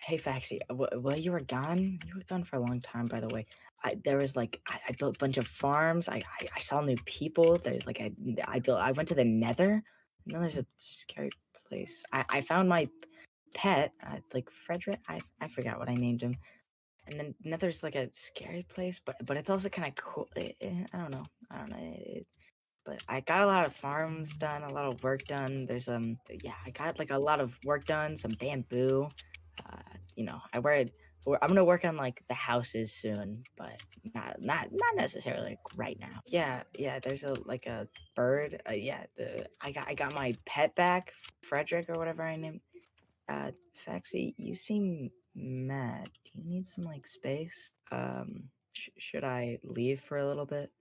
Hey, Faxi, while you were gone for a long time, by the way. There was like I built a bunch of farms. I saw new people. There's like I went to the Nether. Now there's a scary place. I found my pet, like Frederick. I forgot what I named him. And then Nether's like a scary place, but it's also kind of cool. I don't know. I don't know. But I got a lot of farms done, a lot of work done. There's yeah, I got like a lot of work done, some bamboo. You know, I'm gonna work on like the houses soon, but not necessarily like right now. Yeah, yeah. There's a bird. Yeah, I got my pet back, Frederick or whatever I named. Faxi, you seem mad. Do you need some like space? Should I leave for a little bit?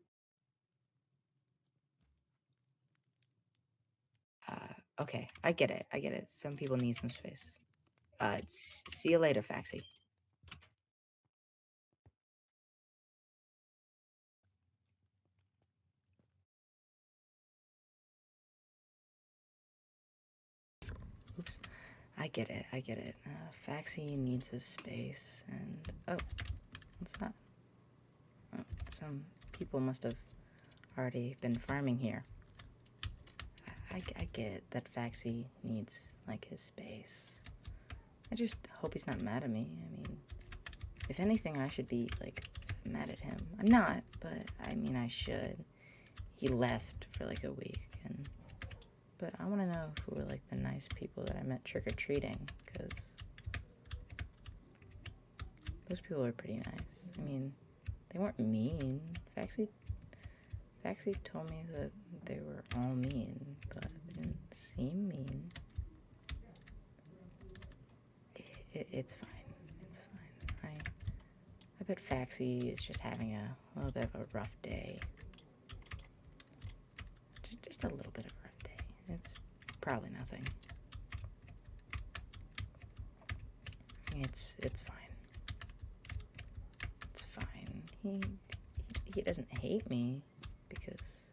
Okay, I get it. I get it. Some people need some space. See you later, Faxi. Oops. I get it. I get it. Faxi needs his space, and oh, what's that? Oh, some people must have already been farming here. I get that Faxi needs like his space. I just hope he's not mad at me. I mean, if anything, I should be like mad at him. I'm not, but I mean, I should. He left for like a week, but I want to know who were like the nice people that I met trick or treating, because those people were pretty nice. I mean, they weren't mean. Faxi told me that they were all mean, but they didn't seem mean. It's fine. It's fine. I bet Faxi is just having a little bit of a rough day. Just a little bit of a rough day. It's probably nothing. It's fine. It's fine. He doesn't hate me, because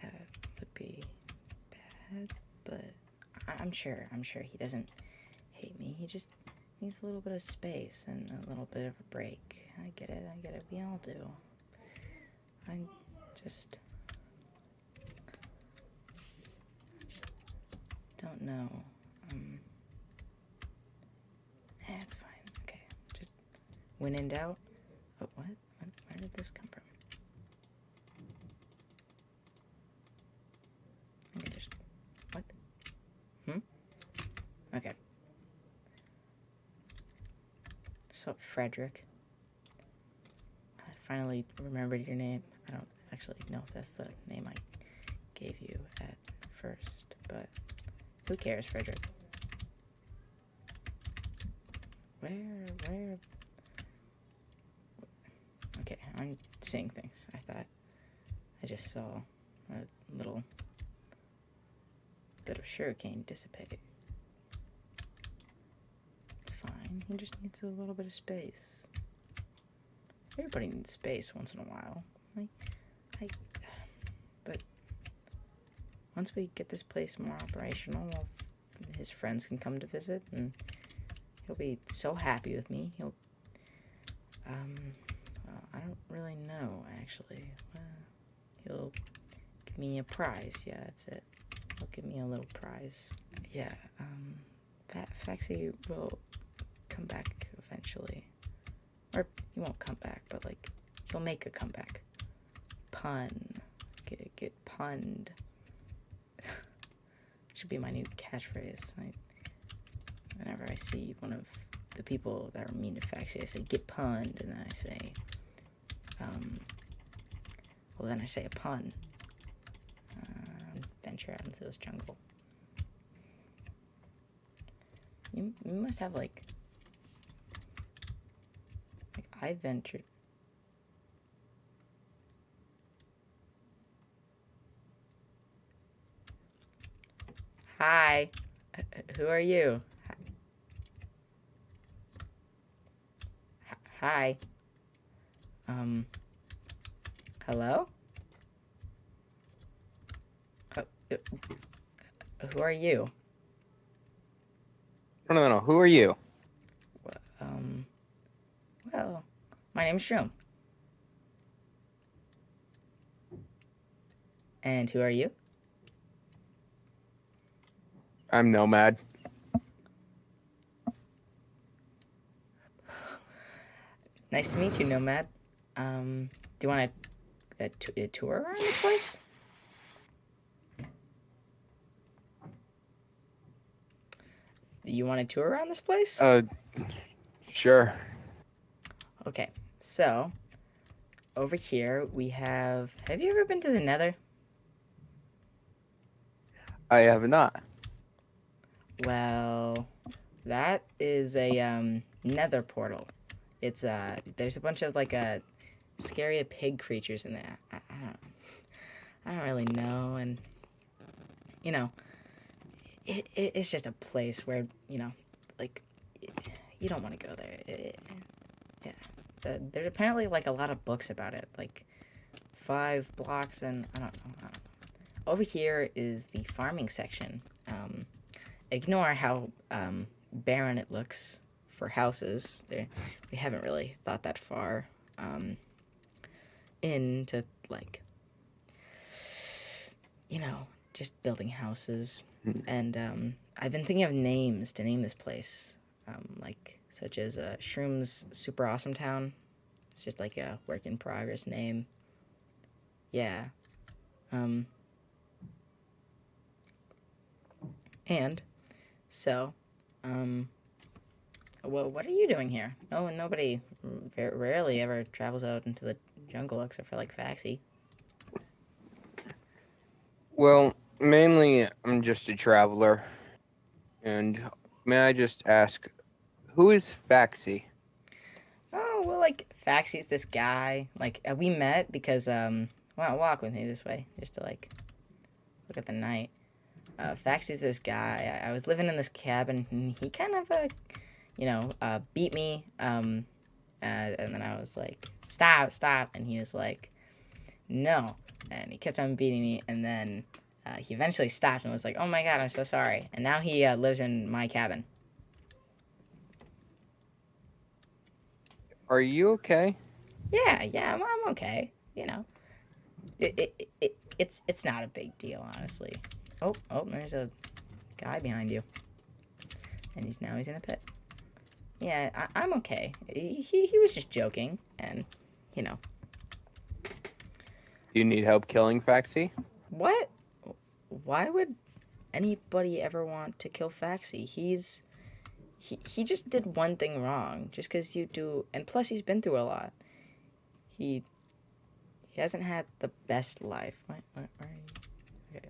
that would be bad. But I'm sure he doesn't hate me. He just needs a little bit of space and a little bit of a break. I get it. We all do. I just don't know. It's fine. Okay. Just when in doubt. Oh, what? Where did this come from? Okay, just what? Okay. So, Frederick. I finally remembered your name. I don't actually know if that's the name I gave you at first, but who cares, Frederick? Where? Okay, I'm seeing things. I thought I just saw a little bit of sugarcane dissipate. It's fine. He just needs a little bit of space. Everybody needs space once in a while. But once we get this place more operational, his friends can come to visit, and he'll be so happy with me. He'll, well, I don't really know, actually. He'll give me a prize. Yeah, that's it. He'll give me a little prize. Yeah, Faxi will come back eventually. Or he won't come back, but like, he'll make a comeback. Pun. Get punned. Should be my new catchphrase. Whenever I see one of the people that are mean to Faxi, I say, get punned, and then I say, well, then I say a pun. Venture out into this jungle. You must have, like, I ventured. Hi. Who are you? Hi. Hello? Who are you? No. Who are you? Um, well, my name's Shroom. And who are you? I'm Nomad. Nice to meet you, Nomad. Do you want a tour around this place? You want a tour around this place? Uh, sure. Okay, so over here we have. Have you ever been to the Nether? I have not. Well, that is a Nether portal. It's there's a bunch of like scary pig creatures in there. I don't really know, and you know, it's just a place where like you don't want to go there. Yeah, there's apparently like a lot of books about it, like 5 blocks, and I don't know. Over here is the farming section. Ignore how barren it looks for houses. We haven't really thought that far into like just building houses. And I've been thinking of names to name this place, like such as Shroom's Super Awesome Town. It's just like a work in progress name. Yeah. And so, what are you doing here? No, nobody rarely ever travels out into the jungle except for like Faxi. Well, mainly I'm just a traveler. And may I just ask, who is Faxi? Oh, well, like Faxi's this guy. Like we met because well, walk with me this way just to like look at the night. Faxi's this guy. I was living in this cabin, and he kind of beat me. And then I was like, stop, and he was like, no, and he kept on beating me, and then he eventually stopped and was like, oh my god, I'm so sorry, and now he lives in my cabin. Are you okay? Yeah, I'm okay. It's not a big deal, honestly. Oh, there's a guy behind you, and he's in a pit. Yeah, I'm okay. He was just joking, and you know Do you need help killing Faxi? what? Why would anybody ever want to kill Faxi? He just did one thing wrong. Just because you do, and plus he's been through a lot. He he hasn't had the best life. Where are you? Okay,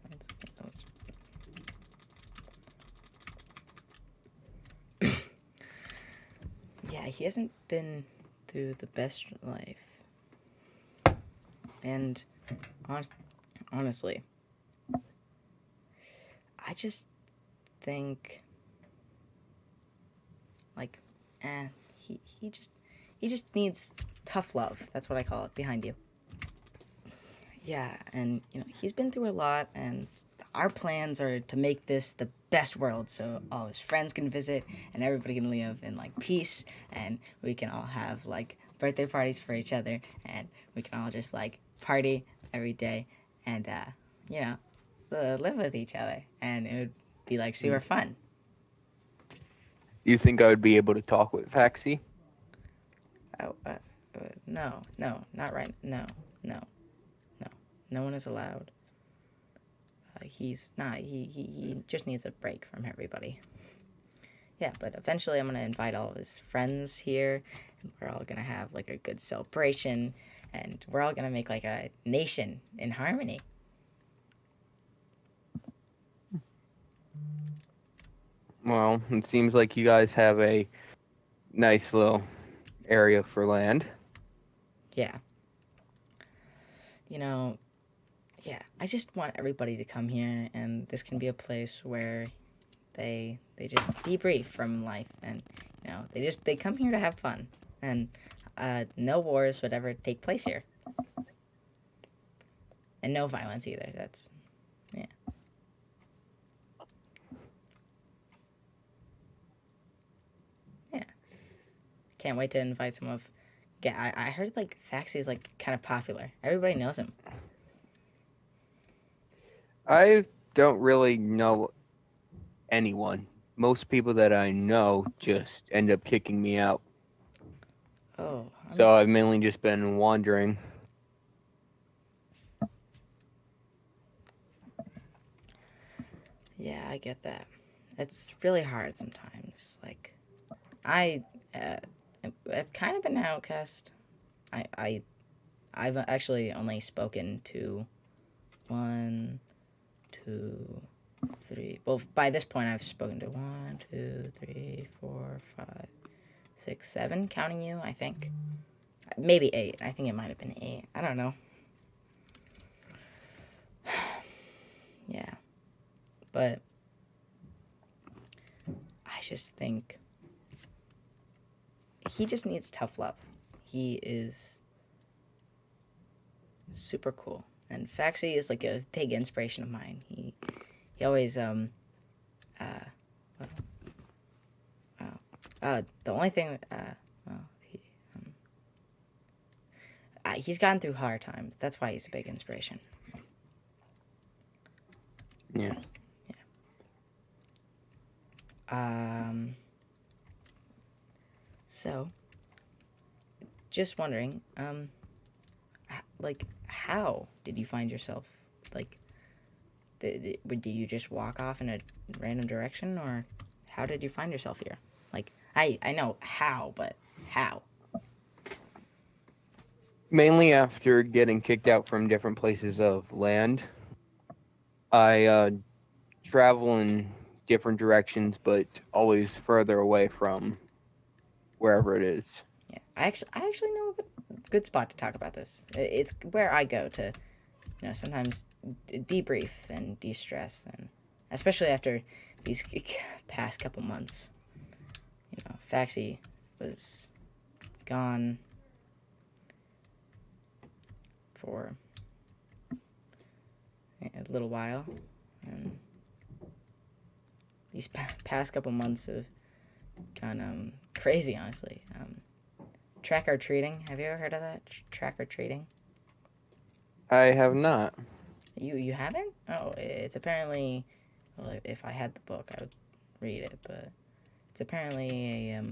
yeah, he hasn't been through the best life. And honestly, I just think like, he just needs tough love. That's what I call it. Behind you. Yeah, and he's been through a lot, and our plans are to make this the best world, so all his friends can visit, and everybody can live in like peace, and we can all have like birthday parties for each other, and we can all just like party every day, and you know, live with each other, and it would be like super fun. You think I would be able to talk with Faxi? Oh, no, not right. No, no, no. No one is allowed. He's not. He just needs a break from everybody. Yeah, but eventually I'm gonna invite all of his friends here, and we're all gonna have like a good celebration, and we're all gonna make like a nation in harmony. Well, it seems like you guys have a nice little area for land. Yeah. You know, yeah. I just want everybody to come here, and this can be a place where they just debrief from life, and they come here to have fun, and no wars would ever take place here, and no violence either. That's yeah. can't wait to invite some of. Yeah, I heard like Faxi is like kind of popular. Everybody knows him. I don't really know anyone. Most people that I know just end up kicking me out. Oh, So I've mainly just been wandering. yeah, I get that. It's really hard sometimes. Like, I, uh, I've kind of been an outcast. I've actually only spoken to one, two, three. Well, by this point, I've spoken to 1, 2, 3, 4, 5, 6, 7, counting you, I think. Maybe 8. I think it might have been 8. I don't know. Yeah. But I just think he just needs tough love. He is super cool. And Faxi is like a big inspiration of mine. He always the only thing well, he's gotten through hard times. That's why he's a big inspiration. Yeah. So, just wondering, like, how did you find yourself, like, did you just walk off in a random direction, or how did you find yourself here? Like, I know how, but how? Mainly after getting kicked out from different places of land, I travel in different directions, but always further away from wherever it is. Yeah, I actually know a good spot to talk about this. It's where I go to, sometimes debrief and de-stress, and especially after these past couple months. Faxi was gone for a little while, and these past couple months have gone crazy, honestly. Track or treating. Have you ever heard of that? Track or treating? I have not. You haven't? Oh, it's apparently. Well, if I had the book, I would read it, but it's apparently a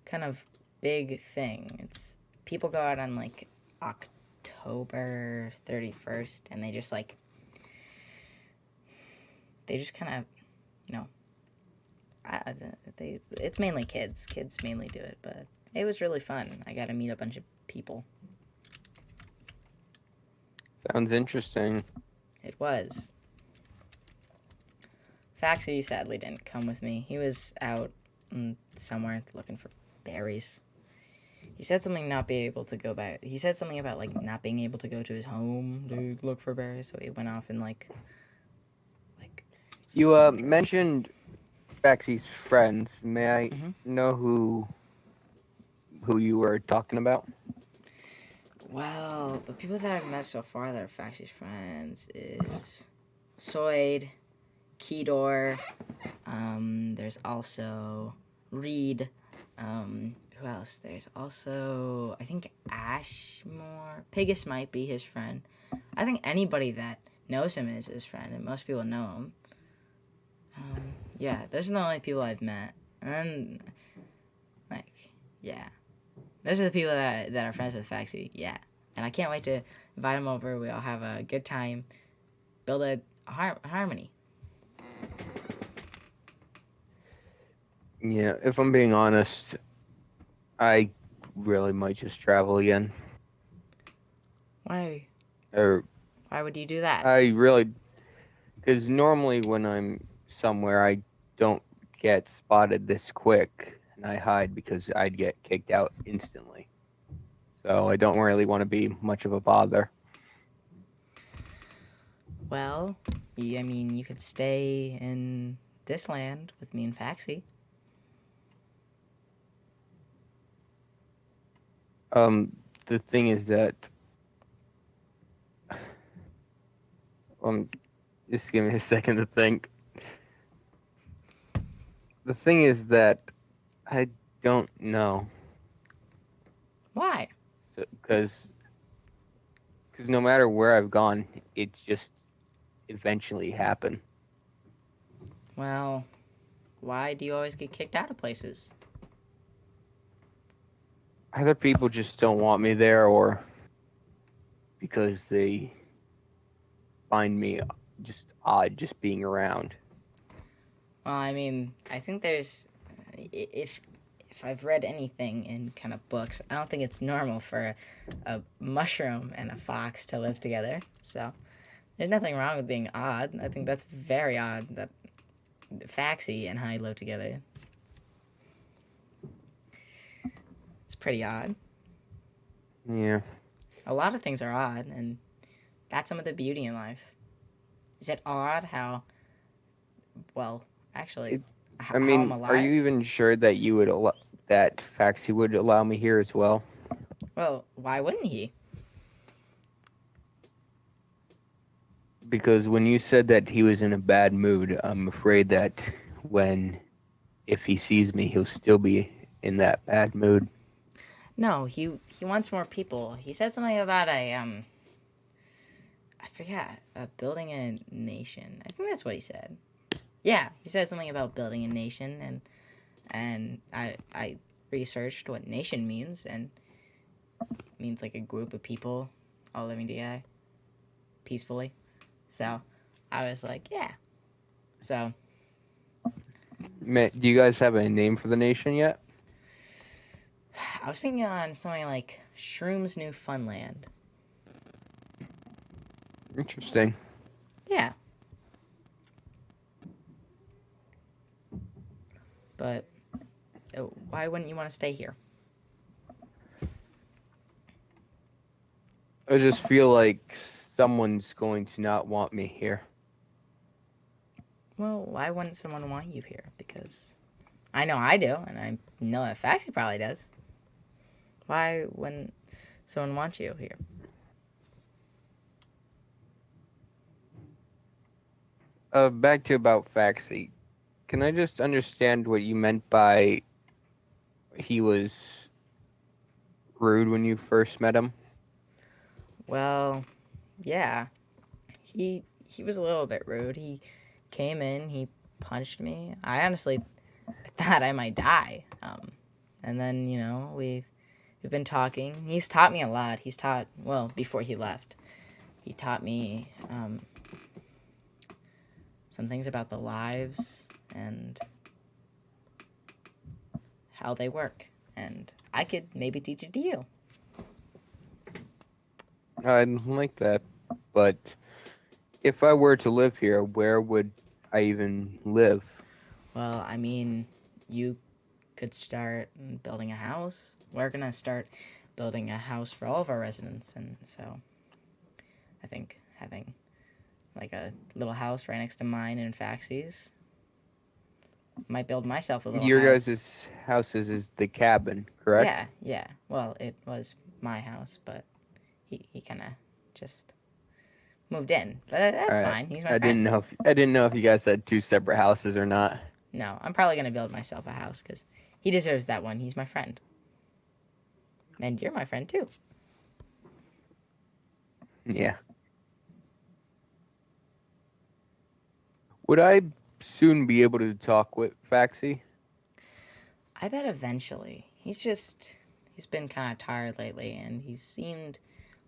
kind of big thing. It's people go out on like October 31st, and they just like they just kind of, you know, it's mainly kids. Kids mainly do it, but it was really fun. I got to meet a bunch of people. Sounds interesting. It was. Faxi sadly didn't come with me. He was out somewhere looking for berries. He said something not be able to go back. He said something about like not being able to go to his home to look for berries. So he went off and like. You mentioned Faxi's friends. May I know who you were talking about? Well, the people that I've met so far that are Faxi's friends is Soid, Kedor. There's also Reed. Who else? There's also, I think, Ashmore. Pigus might be his friend. I think anybody that knows him is his friend, and most people know him. Yeah, those are the only people I've met. And then, yeah. Those are the people that are friends with Faxi, yeah. And I can't wait to invite them over. We all have a good time. Build a harmony. Yeah, if I'm being honest, I really might just travel again. Why? Or Why would you do that? because normally when I'm somewhere, I don't get spotted this quick, and I hide because I'd get kicked out instantly. So I don't really want to be much of a bother. Well, you could stay in this land with me and Faxi. The thing is that just give me a second to think. The thing is that I don't know. Why? Because no matter where I've gone, it's just eventually happened. Well, why do you always get kicked out of places? Either people just don't want me there, or because they find me just odd just being around. Well, I mean, I think there's if I've read anything in kind of books, I don't think it's normal for a mushroom and a fox to live together. So there's nothing wrong with being odd. I think that's very odd that Faxi and Hyde live together. It's pretty odd. Yeah. A lot of things are odd, and that's some of the beauty in life. Is it odd how, well, actually, It, how I I'm mean, are you alive? even sure that you would that Faxi would allow me here as well? Well, why wouldn't he? Because when you said that he was in a bad mood, I'm afraid that if he sees me, he'll still be in that bad mood. No, he wants more people. He said something about I forget, building a nation. I think that's what he said. Yeah, he said something about building a nation, and I researched what nation means, and it means like a group of people all living together peacefully. So I was like, yeah. So Do you guys have a name for the nation yet? I was thinking on something like Shroom's New Funland. Interesting. Yeah, but why wouldn't you want to stay here? I just feel like someone's going to not want me here. Well, why wouldn't someone want you here? Because I know I do, and I know that Faxi probably does. Why wouldn't someone want you here? Back to about Faxi. Can I just understand what you meant by he was rude when you first met him? Well, yeah, he was a little bit rude. He came in, he punched me. I honestly thought I might die. And then we've been talking. He's taught me a lot. He's taught well before he left. He taught me some things about the lives and how they work, and I could maybe teach it to you. I'd like that, but if I were to live here, where would I even live? Well, I mean, you could start building a house. We're gonna start building a house for all of our residents, and so I think having like a little house right next to mine and Faxi's might build myself a little Your house. guys' houses is the cabin, correct? Yeah, yeah. Well, it was my house, but he kind of just moved in. But All that's right. fine. He's my friend. I didn't know if you guys had two separate houses or not. No, I'm probably gonna build myself a house because he deserves that one. He's my friend, and you're my friend too. Yeah. Would I soon be able to talk with Faxi? I bet eventually. He's been kind of tired lately, and he seemed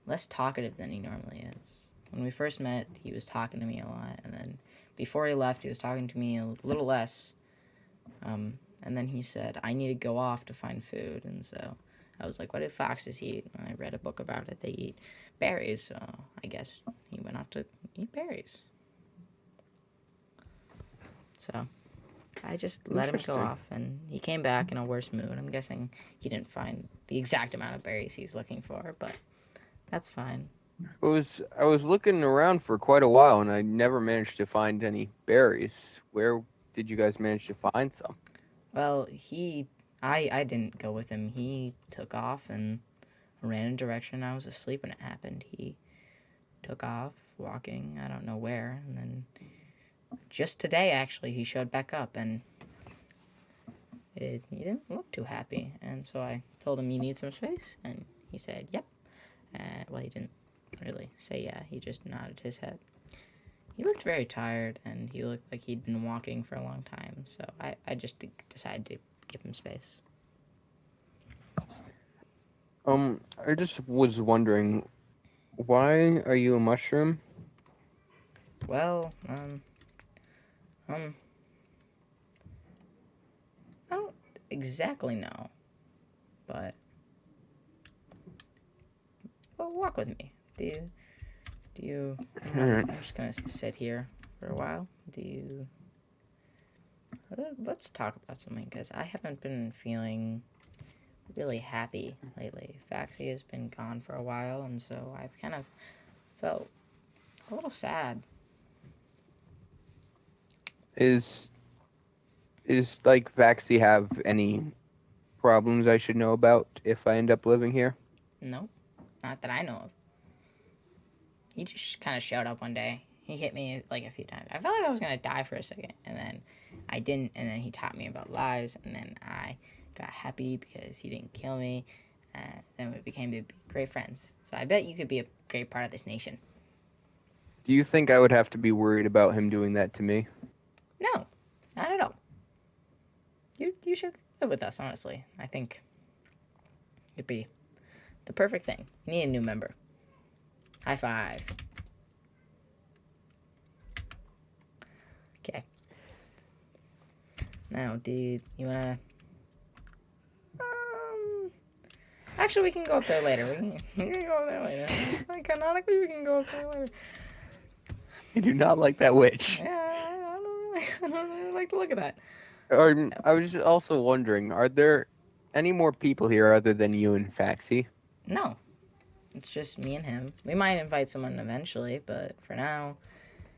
less talkative than he normally is. When we first met, he was talking to me a lot, and then before he left, he was talking to me a little less. And then he said, "I need to go off to find food," and so I was like, "What do foxes eat?" And I read a book about it. They eat berries, so I guess he went off to eat berries. So I just let him go Interesting. off, and he came back in a worse mood. I'm guessing he didn't find the exact amount of berries he's looking for, but that's fine. I was looking around for quite a while and I never managed to find any berries. Where did you guys manage to find some? Well, I didn't go with him. He took off and ran in a direction. I was asleep when it happened. He took off, walking, I don't know where, and then just today, actually, he showed back up, and he didn't look too happy, and so I told him, "You need some space," and he said, "Yep." Well, he didn't really say yeah. He just nodded his head. He looked very tired, and he looked like he'd been walking for a long time. So I just decided to give him space. I just was wondering, why are you a mushroom? Well, I don't exactly know, but well, walk with me. Do you? Alright. I'm just gonna sit here for a while. Do you? Let's talk about something because I haven't been feeling really happy lately. Faxi has been gone for a while, and so I've kind of felt a little sad. Is like Vaxi have any problems I should know about if I end up living here? No, not that I know of. He just kind of showed up one day. He hit me like a few times. I felt like I was gonna die for a second, and then I didn't. And then he taught me about lives, and then I got happy because he didn't kill me. Then we became great friends. So I bet you could be a great part of this nation. Do you think I would have to be worried about him doing that to me? No, not at all. You should live with us. Honestly, I think it'd be the perfect thing. You need a new member. High five. Okay. Now, dude, you wanna? Actually, we can go up there later. We can go up there later. Like, canonically, we can go up there later. I do not like that witch. Yeah, I don't really like to look at that. I was just also wondering, are there any more people here other than you and Faxi? No, it's just me and him. We might invite someone eventually, but for now,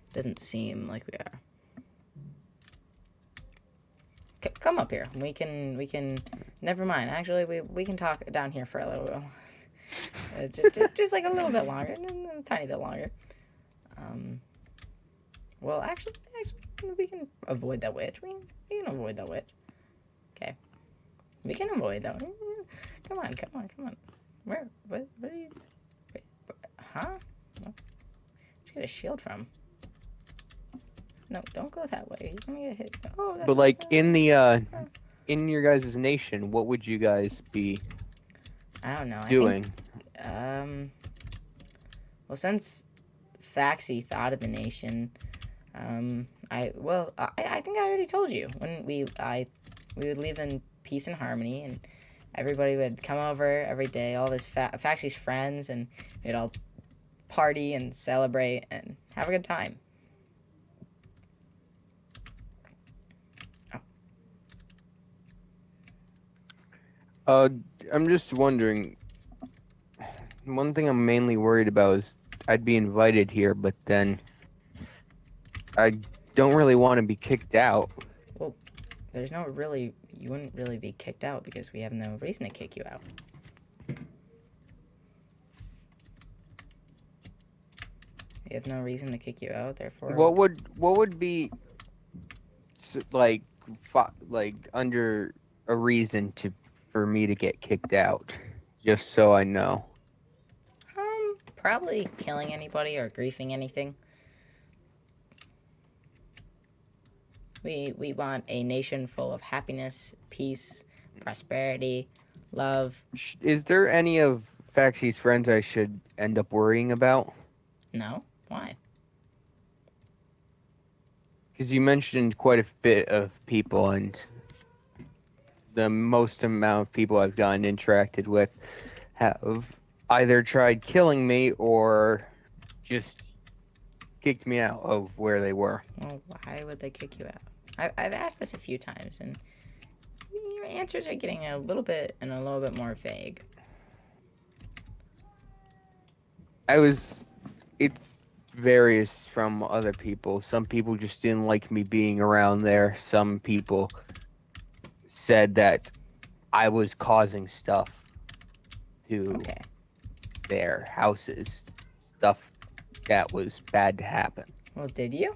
it doesn't seem like we are. Come up here. We can. Never mind. Actually, we can talk down here for a little while. Just like a little bit longer, a tiny bit longer. Well, actually, we can avoid that witch. We can avoid that witch. Okay, we can avoid that one. Come on. Where? What are you? Wait, huh? Where'd you get a shield from? No, don't go that way. You're gonna get hit. Oh, that's. But like in your guys' nation, what would you guys be I don't know. doing? I think, well, since Faxi thought of the nation, I think I already told you when we would live in peace and harmony, and everybody would come over every day, all of his Faxi's friends, and we'd all party and celebrate and have a good time. I'm just wondering. One thing I'm mainly worried about is I'd be invited here, but then I don't really want to be kicked out. Well, there's no really. You wouldn't really be kicked out because we have no reason to kick you out. We have no reason to kick you out. Therefore, What would be like under a reason for me to get kicked out? Just so I know. probably killing anybody or griefing anything. We want a nation full of happiness, peace, prosperity, love. Is there any of Faxi's friends I should end up worrying about? No? Why? Because you mentioned quite a bit of people, and the most amount of people I've gotten interacted with have either tried killing me or just kicked me out of where they were. Well, why would they kick you out? I've asked this a few times, and your answers are getting a little bit more vague. It's various from other people. Some people just didn't like me being around there. Some people said that I was causing stuff to their houses, stuff that was bad to happen. Well, did you?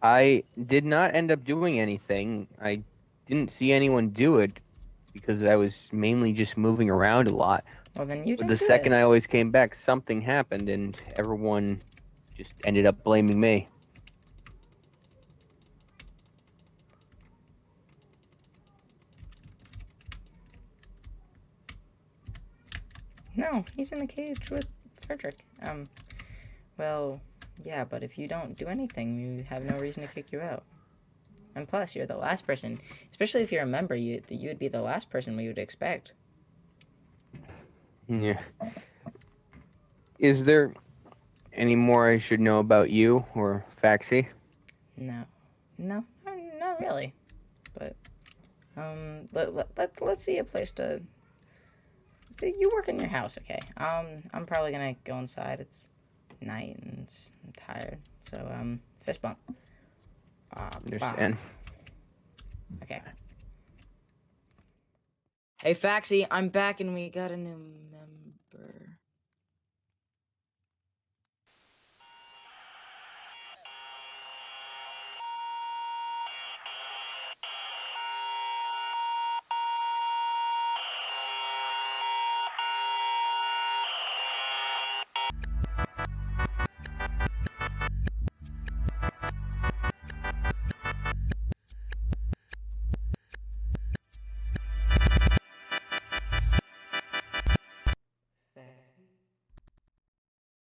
I did not end up doing anything. I didn't see anyone do it because I was mainly just moving around a lot. Well, then you But the didn't do second it. I always came back, something happened, and everyone just ended up blaming me. No, he's in the cage with Frederick. Well, yeah, but if you don't do anything, you have no reason to kick you out. And plus, you're the last person, especially if you're a member, you would be the last person we would expect. Yeah. Is there any more I should know about you or Faxi? No, no, not really. But let's see a place to. You work in your house, okay? I'm probably gonna go inside. It's night and I'm tired. So fist bump. Bah. Understand. Okay. Hey, Faxi, I'm back and we got a new member.